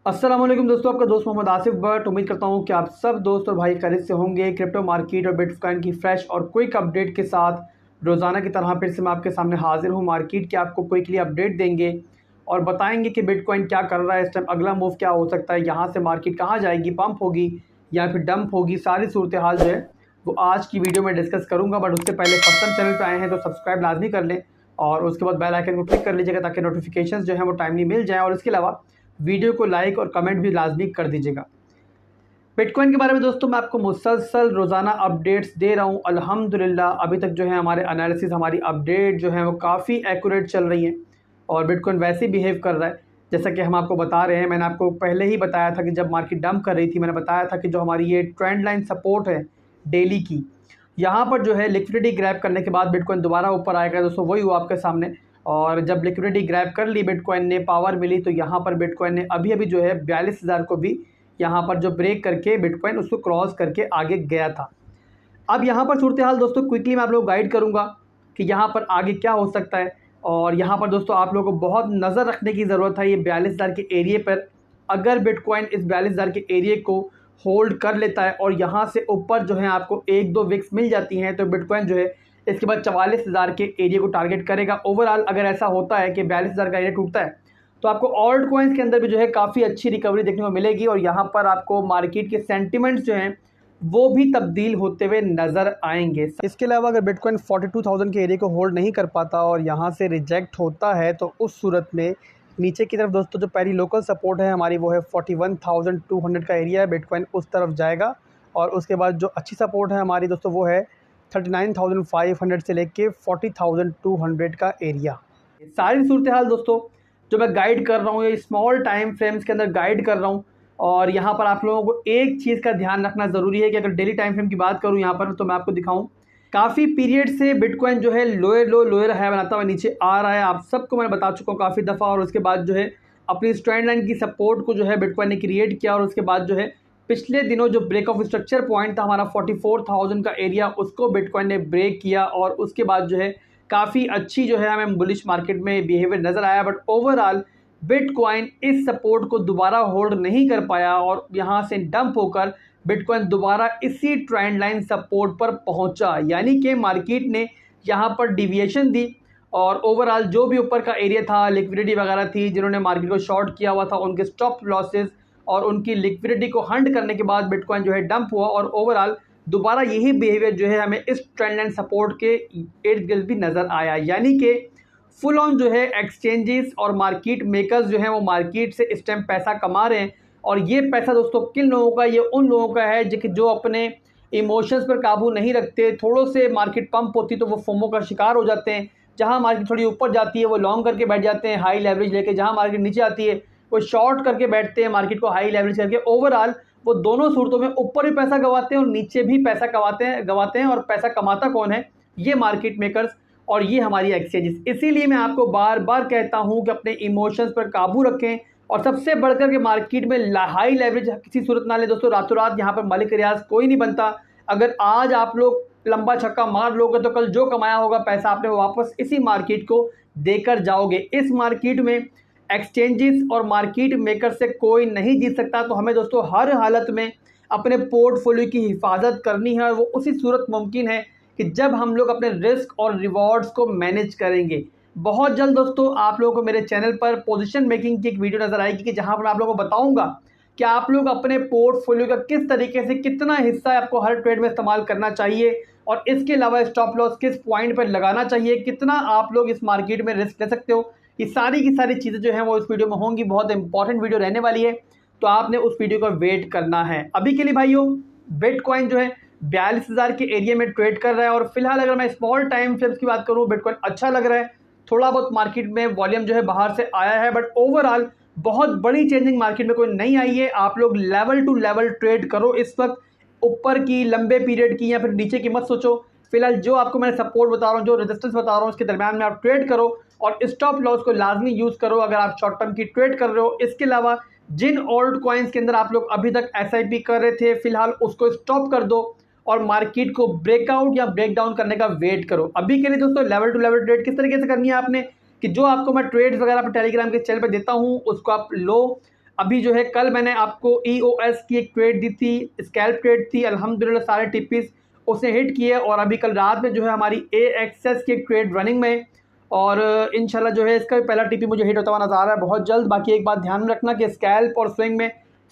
अस्सलाम वालेकुम दोस्तों, आपका दोस्त मोहम्मद आसिफ बट। उम्मीद करता हूँ कि आप सब दोस्त और भाई खैरियत से होंगे। क्रिप्टो मार्केट और बिटकॉइन की फ्रेश और क्विक अपडेट के साथ रोज़ाना की तरह फिर से मैं आपके सामने हाजिर हूँ। मार्केट के आपको क्विकली अपडेट देंगे और बताएंगे कि बिटकॉइन क्या कर रहा है इस टाइम, अगला मूव क्या हो सकता है, यहाँ से मार्केट कहाँ जाएगी, पंप होगी या फिर डंप होगी। सारी सूरत हाल जो है वो आज की वीडियो में डिस्कस करूँगा। बट उससे पहले फर्स्ट टाइम चैनल पर आए हैं तो सब्सक्राइब लाजमी कर लें और उसके बाद बेल आइकन को क्लिक कर लीजिएगा ताकि नोटिफिकेशन जो है वो टाइमली मिल जाए। और इसके अलावा वीडियो को लाइक और कमेंट भी लाजमी कर दीजिएगा। बिटकॉइन के बारे में दोस्तों मैं आपको मुसलसल रोज़ाना अपडेट्स दे रहा हूँ। अल्हम्दुलिल्लाह अभी तक जो है हमारे एनालिसिस, हमारी अपडेट जो है वो काफ़ी एक्यूरेट चल रही है और बिटकॉइन वैसे ही बिहेव कर रहा है जैसा कि हम आपको बता रहे हैं। मैंने आपको पहले ही बताया था कि जब मार्केट डंप कर रही थी, मैंने बताया था कि जो हमारी ये ट्रेंड लाइन सपोर्ट है डेली की, यहाँ पर जो है लिक्विडिटी ग्रैब करने के बाद बिटकॉइन दोबारा ऊपर आएगा। दोस्तों वही हुआ आपके सामने। और जब लिक्विडिटी ग्रैब कर ली बिटकॉइन ने, पावर मिली, तो यहाँ पर बिटकॉइन ने अभी अभी जो है 42,000 को भी यहाँ पर जो ब्रेक करके बिटकॉइन उसको क्रॉस करके आगे गया था। अब यहाँ पर सूरत हाल दोस्तों क्विकली मैं आप लोग गाइड करूँगा कि यहाँ पर आगे क्या हो सकता है। और यहाँ पर दोस्तों आप लोगों को बहुत नज़र रखने की ज़रूरत है ये 42,000 के एरिए पर। अगर बिटकॉइन इस 42,000 के एरिए को होल्ड कर लेता है और यहाँ से ऊपर जो है आपको एक दो विक्स मिल जाती हैं तो बिटकॉइन जो है इसके बाद 44,000 के एरिए को टारगेट करेगा। ओवरऑल अगर ऐसा होता है कि 42,000 का एरिया टूटता है तो आपको ऑल्ट कॉइन्स के अंदर भी जो है काफ़ी अच्छी रिकवरी देखने को मिलेगी और यहाँ पर आपको मार्केट के सेंटिमेंट्स जो हैं वो भी तब्दील होते हुए नज़र आएंगे। इसके अलावा अगर बिटकॉइन 42,000 के एरिया को होल्ड नहीं कर पाता और यहाँ से रिजेक्ट होता है तो उस सूरत में नीचे की तरफ दोस्तों जो पहली लोकल सपोर्ट है हमारी वो है 41,200 का एरिया है। बिटकॉइन उस तरफ जाएगा और उसके बाद जो अच्छी सपोर्ट है हमारी दोस्तों वो है 39,500 से लेके 40,200 का एरिया। सारी सूरत हाल दोस्तों जो मैं गाइड कर रहा हूँ ये स्मॉल टाइम फ्रेम्स के अंदर गाइड कर रहा हूँ। और यहाँ पर आप लोगों को एक चीज़ का ध्यान रखना ज़रूरी है कि अगर डेली टाइम फ्रेम की बात करूँ यहाँ पर तो मैं आपको दिखाऊँ काफ़ी पीरियड से बिटकॉइन जो है लोअर हाई बनाता हुआ नीचे आ रहा है। आप सबको मैंने बता चुका हूँ काफ़ी दफ़ा। और उसके बाद जो है अपनी स्ट्रेंड लाइन की सपोर्ट को जो है बिटकॉइन ने क्रिएट किया और उसके बाद जो है पिछले दिनों जो ब्रेक ऑफ स्ट्रक्चर पॉइंट था हमारा 44,000 का एरिया, उसको बिटकॉइन ने ब्रेक किया और उसके बाद जो है काफ़ी अच्छी जो है हमें बुलिश मार्केट में बिहेवियर नज़र आया। बट ओवरऑल बिटकॉइन इस सपोर्ट को दोबारा होल्ड नहीं कर पाया और यहाँ से डंप होकर बिटकॉइन दोबारा इसी ट्रेंड लाइन सपोर्ट पर पहुंचा। यानी कि मार्केट ने यहाँ पर डिविएशन दी और ओवरऑल जो भी ऊपर का एरिया था, लिक्विडिटी वगैरह थी, जिन्होंने मार्केट को शॉर्ट किया हुआ था उनके स्टॉप लॉसेस और उनकी लिक्विडिटी को हंट करने के बाद बिटकॉइन जो है डंप हुआ और ओवरऑल दोबारा यही बिहेवियर जो है हमें इस ट्रेंड लाइन सपोर्ट के इर्द गिर्द भी नज़र आया। यानी कि फुल ऑन जो है एक्सचेंजेस और मार्केट मेकर्स जो हैं वो मार्केट से इस टाइम पैसा कमा रहे हैं। और ये पैसा दोस्तों किन लोगों का, ये उन लोगों का है जो अपने इमोशंस पर काबू नहीं रखते। थोड़ों से मार्केट पंप होती तो वो फोमो का शिकार हो जाते हैं। जहां मार्केट थोड़ी ऊपर जाती है वो लॉन्ग करके बैठ जाते हैं हाई लेवरेज लेके, जहां मार्केट नीचे आती है वो शॉर्ट करके बैठते हैं मार्केट को हाई लेवरेज करके। ओवरऑल वो दोनों सूरतों में ऊपर भी पैसा गवाते हैं और नीचे भी पैसा गवाते हैं। और पैसा कमाता कौन है? ये मार्केट मेकर्स और ये हमारी एक्सचेंजेस। इसीलिए मैं आपको बार बार कहता हूं कि अपने इमोशंस पर काबू रखें और सबसे बढ़कर के मार्केट में हाई लेवरेज किसी सूरत ना ले दोस्तों। रातों रात यहाँ पर मलिक रियाज कोई नहीं बनता। अगर आज आप लोग लंबा छक्का मार लोगे तो कल जो कमाया होगा पैसा आपने वापस इसी मार्केट को देकर जाओगे। इस मार्केट में एक्सचेंजेस और मार्केट मेकर से कोई नहीं जीत सकता। तो हमें दोस्तों हर हालत में अपने पोर्टफोलियो की हिफाजत करनी है और वो उसी सूरत मुमकिन है कि जब हम लोग अपने रिस्क और रिवॉर्ड्स को मैनेज करेंगे। बहुत जल्द दोस्तों आप लोगों को मेरे चैनल पर पोजीशन मेकिंग की एक वीडियो नजर आएगी कि जहां पर आप लोगों को बताऊंगा कि आप लोग अपने पोर्टफोलियो का किस तरीके से कितना हिस्सा आपको हर ट्रेड में इस्तेमाल करना चाहिए और इसके अलावा स्टॉप लॉस किस पॉइंट पर लगाना चाहिए, कितना आप लोग इस मार्केट में रिस्क ले सकते हो। ये सारी की सारी चीज़ें जो हैं वो इस वीडियो में होंगी। बहुत इंपॉर्टेंट वीडियो रहने वाली है तो आपने उस वीडियो का वेट करना है। अभी के लिए भाइयों बिटकॉइन जो है 42,000 के एरिया में ट्रेड कर रहा है और फिलहाल अगर मैं स्मॉल टाइम फ्रेम्स की बात करूं बिटकॉइन अच्छा लग रहा है। थोड़ा बहुत मार्केट में वॉल्यूम जो है बाहर से आया है बट ओवरऑल बहुत बड़ी चेंजिंग मार्केट में कोई नहीं आई है। आप लोग लेवल टू लेवल ट्रेड करो इस वक्त, ऊपर की, लंबे पीरियड की या फिर नीचे की मत सोचो। फिलहाल जो आपको मैं सपोर्ट बता रहा हूँ, जो रेजिस्टेंस बता रहा हूँ, उसके दरमियान में आप ट्रेड करो और स्टॉप लॉस को लाजमी यूज करो अगर आप शॉर्ट टर्म की ट्रेड कर रहे हो। इसके अलावा जिन ओल्ड कॉइन्स के अंदर आप लोग अभी तक एसआईपी कर रहे थे फिलहाल उसको स्टॉप कर दो और मार्केट को ब्रेकआउट या ब्रेक डाउन करने का वेट करो। अभी के लिए दोस्तों लेवल टू लेवल ट्रेड किस तरीके से करनी है आपने कि जो आपको मैं ट्रेड्स वगैरह पर टेलीग्राम के चैनल पर देता हूँ उसको आप लो, अभी जो है कल मैंने आपको EOS की एक ट्रेड दी थी, स्कैल्प ट्रेड थी, अल्हम्दुलिल्लाह सारे टिप्पीज उसने हिट किए और अभी कल रात में जो है हमारी AXS की एक ट्रेड रनिंग में और इंशाल्लाह जो है इसका भी पहला टिप्पी मुझे हिट होता हुआ नज़र आ रहा है बहुत जल्द। बाकी एक बात ध्यान में रखना कि स्कैल्प और स्विंग में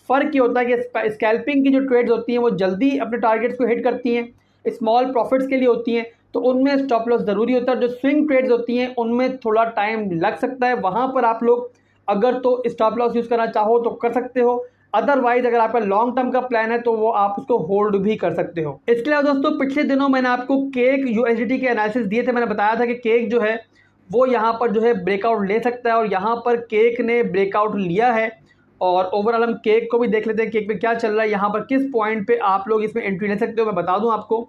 फ़र्क ये होता है कि स्कैल्पिंग की जो ट्रेड्स होती हैं वो जल्दी अपने टारगेट्स को हिट करती हैं, स्मॉल प्रॉफिट्स के लिए होती हैं, तो उनमें स्टॉप लॉस ज़रूरी होता है। जो स्विंग ट्रेड्स होती हैं उनमें थोड़ा टाइम लग सकता है, वहाँ पर आप लोग अगर तो स्टॉप लॉस यूज़ करना चाहो तो कर सकते हो, अदरवाइज अगर आपका लॉन्ग टर्म का प्लान है तो वो आप उसको होल्ड भी कर सकते हो। इसके अलावा दोस्तों पिछले दिनों मैंने आपको केक USDT के एनालिसिस दिए थे। मैंने बताया था कि केक जो है वो यहाँ पर जो है ब्रेकआउट ले सकता है और यहाँ पर केक ने ब्रेकआउट लिया है। और ओवरऑल हम केक को भी देख लेते हैं, केक पे क्या चल रहा है, यहाँ पर किस पॉइंट पे आप लोग इसमें एंट्री ले सकते हो। मैं बता दूं आपको,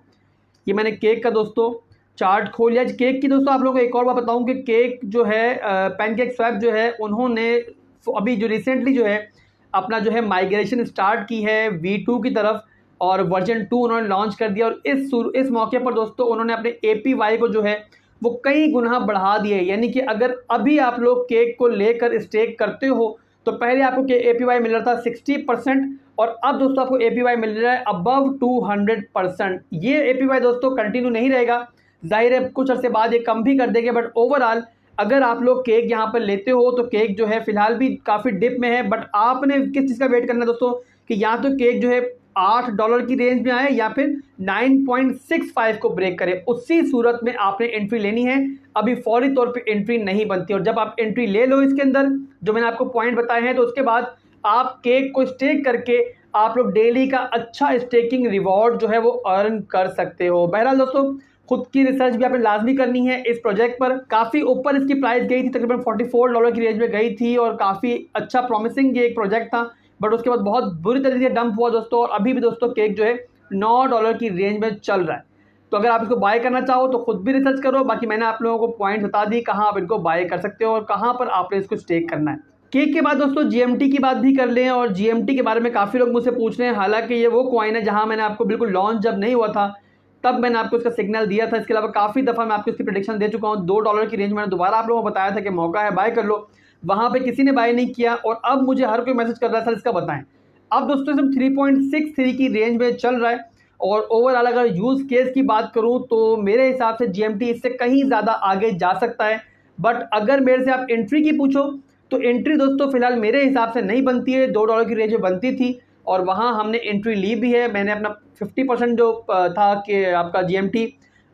ये मैंने केक का दोस्तों चार्ट खोल लिया। केक की दोस्तों आप लोगों को एक और बात बताऊं कि केक जो है पैनकेक स्वैप जो है उन्होंने अभी जो रिसेंटली जो है अपना जो है माइग्रेशन स्टार्ट की है V2 की तरफ और वर्जन 2 उन्होंने लॉन्च कर दिया। और इस मौके पर दोस्तों उन्होंने अपने APY को जो है वो कई गुना बढ़ा दिए। यानी कि अगर अभी आप लोग केक को लेकर स्टेक करते हो तो पहले आपको APY मिल रहा था 60% और अब दोस्तों आपको APY मिल रहा है अबव 200%। ये APY दोस्तों कंटिन्यू नहीं रहेगा, जाहिर है कुछ अर्से बाद ये कम भी कर देंगे, बट ओवरऑल अगर आप लोग केक यहाँ पर लेते हो तो केक जो है फिलहाल भी काफ़ी डिप में है। बट आपने किस चीज़ का वेट करना है दोस्तों कि या तो केक जो है $8 की रेंज में आए या फिर 9.65 को ब्रेक करे, उसी सूरत में आपने एंट्री लेनी है। अभी फौरी तौर पे एंट्री नहीं बनती और जब आप एंट्री ले लो इसके अंदर जो मैंने आपको पॉइंट बताए हैं तो उसके बाद आप केक को स्टेक करके आप लोग डेली का अच्छा स्टेकिंग रिवॉर्ड जो है वो अर्न कर सकते हो। बहरहाल दोस्तों खुद की रिसर्च भी आपने लाजमी करनी है इस प्रोजेक्ट पर। काफ़ी ऊपर इसकी प्राइस गई थी, तकरीबन $44 की रेंज में गई थी और काफ़ी अच्छा प्रॉमिसिंग ये एक प्रोजेक्ट था, बट उसके बाद बहुत बुरी तरीके से डंप हुआ दोस्तों और अभी भी दोस्तों केक जो है $9 की रेंज में चल रहा है। तो अगर आप इसको बाय करना चाहो तो खुद भी रिसर्च करो। बाकी मैंने आप लोगों को पॉइंट बता दी कहाँ आप इनको बाय कर सकते हो और कहाँ पर आपने इसको स्टेक करना है। केक के बाद दोस्तों GMT की बात भी कर लें और GMT के बारे में काफ़ी लोग मुझसे पूछ रहे हैं। हालांकि ये वो कॉइन है जहां मैंने आपको बिल्कुल लॉन्च जब नहीं हुआ था तब मैंने आपको इसका सिग्नल दिया था। इसके अलावा काफ़ी दफ़ा मैं आपको इसकी प्रेडिक्शन दे चुका हूँ। $2 की रेंज मैंने दोबारा आप लोगों को बताया था कि मौका है बाय कर लो, वहाँ पे किसी ने बाय नहीं किया और अब मुझे हर कोई मैसेज कर रहा है सर इसका बताएं। अब दोस्तों इसमें 3.63 की रेंज में चल रहा है और ओवरऑल अगर यूज़ केस की बात करूँ तो मेरे हिसाब से GMT इससे कहीं ज़्यादा आगे जा सकता है। बट अगर मेरे से आप एंट्री की पूछो तो एंट्री दोस्तों फिलहाल मेरे हिसाब से नहीं बनती है, $2 की रेंज में बनती थी और वहाँ हमने एंट्री ली भी है। मैंने अपना 50% जो था कि आपका GMT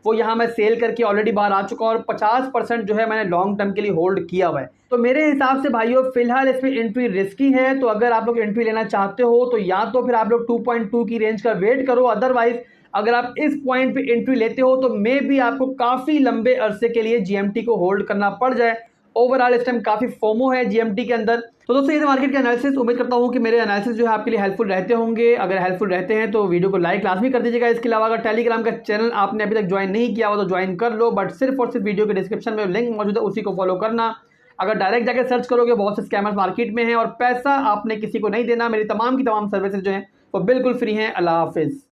वो यहाँ मैं सेल करके ऑलरेडी बाहर आ चुका हूँ और 50% जो है मैंने लॉन्ग टर्म के लिए होल्ड किया हुआ है। तो मेरे हिसाब से भाइयों फिलहाल इसमें एंट्री रिस्की है, तो अगर आप लोग एंट्री लेना चाहते हो तो या तो फिर आप लोग 2.2 की रेंज का वेट करो, अदरवाइज अगर आप इस पॉइंट पे एंट्री लेते हो तो मे भी आपको काफ़ी लंबे अरसे के लिए GMT को होल्ड करना पड़ जाए। ओवरऑल इस टाइम काफ़ी फोमो है GMT के अंदर। तो दोस्तों ये मार्केट के एनालिसिस, उम्मीद करता हूँ कि मेरे एनालिसिस जो है आपके लिए हेल्पफुल रहते होंगे। अगर हेल्पफुल रहते हैं तो वीडियो को लाइक लाजमी कर दीजिएगा। इसके अलावा अगर टेलीग्राम का चैनल आपने अभी तक ज्वाइन नहीं किया हो तो ज्वाइन कर लो, बट सिर्फ और सिर्फ वीडियो के डिस्क्रिप्शन में लिंक मौजूद है उसी को फॉलो करना। अगर डायरेक्ट जाकर सर्च करोगे बहुत से स्कैमर्स मार्केट में हैं और पैसा आपने किसी को नहीं देना। मेरी तमाम की तमाम सर्विसेज जो हैं वो बिल्कुल फ्री हैं। अल्लाह हाफिज़।